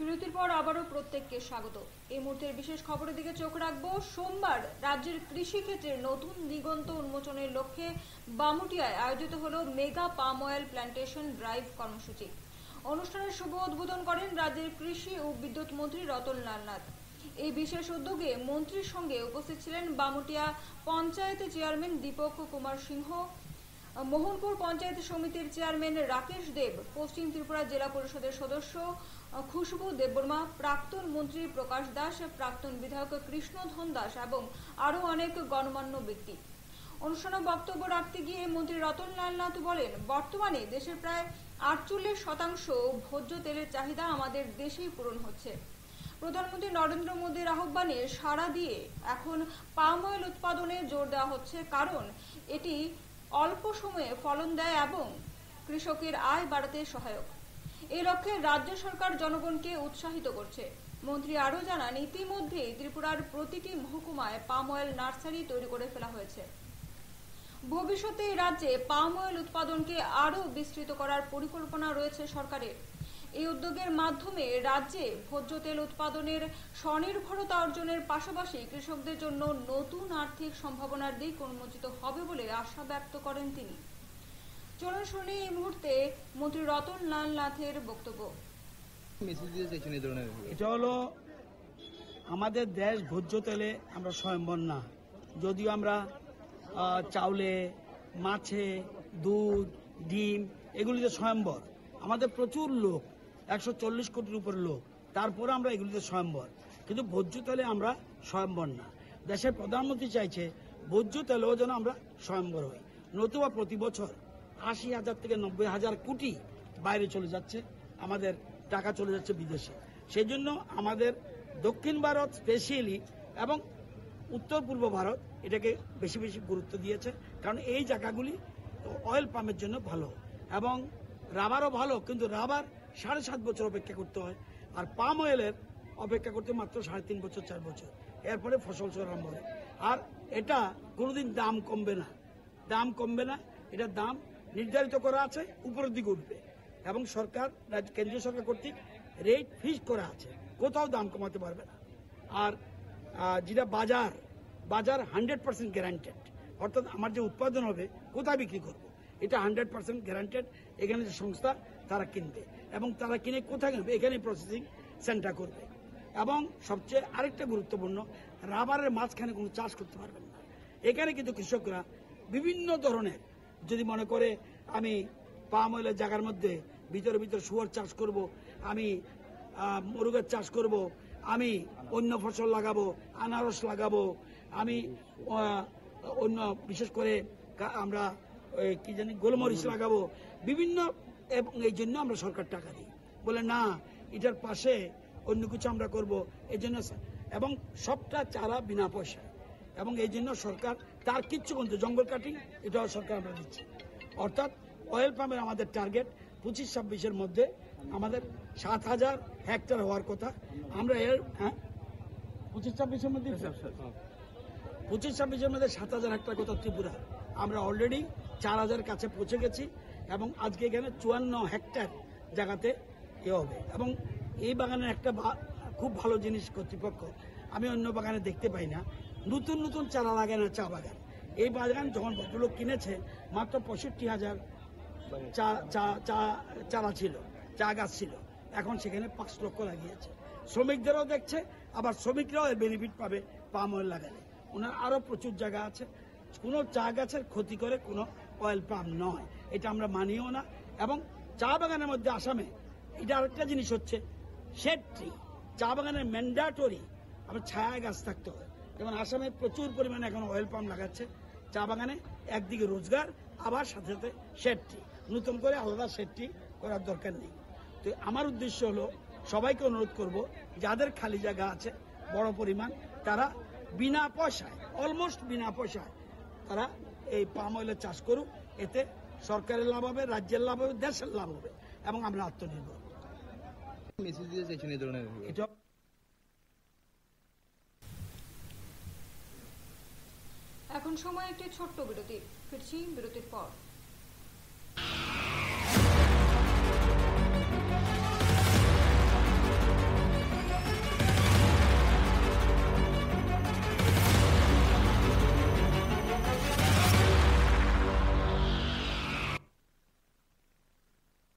বিরতির পর আবারও প্রত্যেককে স্বাগত। এই মুহূর্তের বিশেষ খবরের দিকে চোখ রাখবো। সোমবার রাজ্যের কৃষি ক্ষেত্রে নতুন দিগন্ত উন্মোচনের লক্ষ্যে বামুটিয়ায় আয়োজিত হলো mega palm oil plantation drive কর্মসূচি। অনুষ্ঠানের শুভ উদ্বোধন করেন রাজ্যের কৃষি ও বিদ্যুৎ মন্ত্রী রতন লাল নাথ। এই বিশেষ উদ্যোগে মন্ত্রীর সঙ্গে উপস্থিত ছিলেন বামুটিয়া পঞ্চায়েত চেয়ারম্যান দীপক কুমার সিংহ, মোহনপুর পঞ্চায়েত সমিতির চেয়ারম্যান রাকেশ দেব, পশ্চিম ত্রিপুরা জেলা পরিষদের সদস্য খুশবু দেববর্মা, প্রাক্তন মন্ত্রী প্রকাশ দাস, প্রাক্তন বিধায়ক কৃষ্ণধন দাস এবং আরো অনেক গণমান্য ব্যক্তি। অনুষ্ঠানে বক্তব্য রাখতে গিয়ে মন্ত্রী রতন লাল নাথ বলেন, বর্তমানে দেশের প্রায় 48% ভোজ্য তেলের চাহিদা আমাদের দেশেই পূরণ হচ্ছে। প্রধানমন্ত্রী নরেন্দ্র মোদীর আহ্বানে সাড়া দিয়ে এখন পাম অয়েল উৎপাদনে জোর দেওয়া হচ্ছে, কারণ এটি অল্প সময়ে ফলন দেয় এবং কৃষকের আয় বাড়াতে সহায়ক। এই লক্ষ্যে রাজ্য সরকার জনগণকে উৎসাহিত করছে। মন্ত্রী আরও জানান, ইতিমধ্যে ত্রিপুরার প্রতিটি মহকুমায় পাম অয়েল নার্সারি তৈরি করে ফেলা হয়েছে। ভবিষ্যতে এই রাজ্যে পাম অয়েল উৎপাদনকে আরও বিস্তৃত করার পরিকল্পনা রয়েছে সরকারের। এই উদ্যোগের মাধ্যমে রাজ্যে ভোজ্য তেল উৎপাদনের স্বনির্ভরতা অর্জনের পাশাপাশি কৃষকদের জন্য নতুন আর্থিক সম্ভাবনার দিক উন্মোচিত হবে বলে আশা ব্যক্ত করেন তিনি। চলুন শুনি এই মুহূর্তে মন্ত্রী রতন লাল নাথের বক্তব্য। এটা হলো আমাদের দেশ ভোজ্য তেলে আমরা স্বয়ম্বর না, যদিও আমরা চাউলে, মাছে, দুধ, ডিম এগুলিতে স্বয়ম্বর। আমাদের প্রচুর লোক, 140 কোটির উপরে লোক, তারপরে আমরা এগুলিতে স্বয়ম্বর, কিন্তু ভোজ্য তেলে আমরা স্বয়ম্বর না। দেশের প্রধানমন্ত্রী চাইছে ভোজ্য তেলেও যেন আমরা স্বয়ম্বর হই, নতুবা প্রতি বছর 80,000 থেকে 90,000 কোটি বাইরে চলে যাচ্ছে, আমাদের টাকা চলে যাচ্ছে বিদেশে। সেই জন্য আমাদের দক্ষিণ ভারত স্পেশালি এবং উত্তর পূর্ব ভারত এটাকে বেশি বেশি গুরুত্ব দিয়েছে, কারণ এই জায়গাগুলি অয়েল পামের জন্য ভালো এবং রাবারও ভালো, কিন্তু রাবার 7.5 বছর অপেক্ষা করতে হয়, আর পাম অয়েলের অপেক্ষা করতে মাত্র 3.5 বছর 4 বছর, এরপরে ফসল আরম্ভ হয়। আর এটা কোনোদিন দাম কমবে না, এটার দাম নির্ধারিত করা আছে, উপরের দিকে উঠবে এবং সরকার, কেন্দ্রীয় সরকার কর্তৃক রেট ফিক্স করা আছে, কোথাও দাম কমাতে পারবে না। আর যেটা বাজার 100% গ্যারান্টেড, অর্থাৎ আমার যে উৎপাদন হবে কোথায় বিক্রি করব এটা 100% গ্যারান্টেড। এখানে যে সংস্থা তারা কিনবে এবং তারা কিনে কোথায় কিনবে, এখানে প্রসেসিং সেন্টার করবে। এবং সবচেয়ে আরেকটা গুরুত্বপূর্ণ, রাবারের মাঝখানে কোনো চাষ করতে পারবেন না। এখানে কিন্তু কৃষকরা বিভিন্ন ধরনের, যদি মনে করে আমি পাম অয়েলের জায়গার মধ্যে ভিতরে শুয়োর চাষ করব, আমি মুরগের চাষ করব, আমি অন্য ফসল লাগাবো, আনারস লাগাবো, আমি অন্য বিশেষ করে আমরা গোলমরিচ লাগাবো বিভিন্ন, এবং এই জন্য আমরা সরকার টাকা দিই, বলে না এটার পাশে অন্য কিছু আমরা করব, এই জন্য, এবং সবটা চারা বিনা পয়সায়, এবং এই জন্য সরকার তার কিচ্ছু কিন্তু জঙ্গল কাটিং এটাও সরকার আমরা দিচ্ছি। অর্থাৎ অয়েল পাম্পের আমাদের টার্গেট 25-26-এর মধ্যে আমাদের 7,000 হেক্টর হওয়ার কথা। আমরা এর 25-26-এর মধ্যে 7,000 হেক্টর কথা ত্রিপুরা, আমরা অলরেডি 4,000 কাছে পৌঁছে গেছি এবং আজকে এখানে 54 হেক্টর জায়গাতে হবে। এবং এই বাগানের একটা খুব ভালো জিনিস কর্তৃপক্ষ আমি অন্য বাগানে দেখতে পাই না, নতুন চারা লাগায় না, চা বাগান। এই বাগান যখন ভদ্রলোক কিনেছে মাত্র 65,000 চারা ছিল, চা গাছ ছিল, এখন সেখানে 5 লক্ষ লাগিয়েছে। শ্রমিকদেরও দেখছে, আবার শ্রমিকরাও এর বেনিফিট পাবে পাম অয়েল লাগালে। ওনার আরো প্রচুর জায়গা আছে, কোনো চা গাছের ক্ষতি করে কোনো অয়েল পাম নয়, এটা আমরা মানিও না। এবং চা বাগানের মধ্যে আসামে এটা আরেকটা জিনিস হচ্ছে শেড ট্রি, চা বাগানের ম্যান্ডেটরি আবার ছায়া গাছ থাকতে হয়। যেমন আসামে প্রচুর পরিমাণে এখন অয়েল পাম লাগাচ্ছে চা বাগানে, একদিকে রোজগার, আবার সাথে শেড ট্রি, নতুন করে আলাদা শেড ট্রি করার দরকার নেই। তো আমার উদ্দেশ্য হলো সবাইকে অনুরোধ করব, যাদের খালি জায়গা আছে বড় পরিমাণ, তারা বিনা পয়সায়, অলমোস্ট বিনা পয়সায় তারা এই পাম অয়েলের চাষ করুক। এতে সরকারের লাভ হবে, রাজ্যের লাভ হবে, দেশের লাভ হবে এবং আমরা আত্মনির্ভর। এটা এখন সময় একটি ছোট্ট বিরতি, ফিরছি বিরতির পর।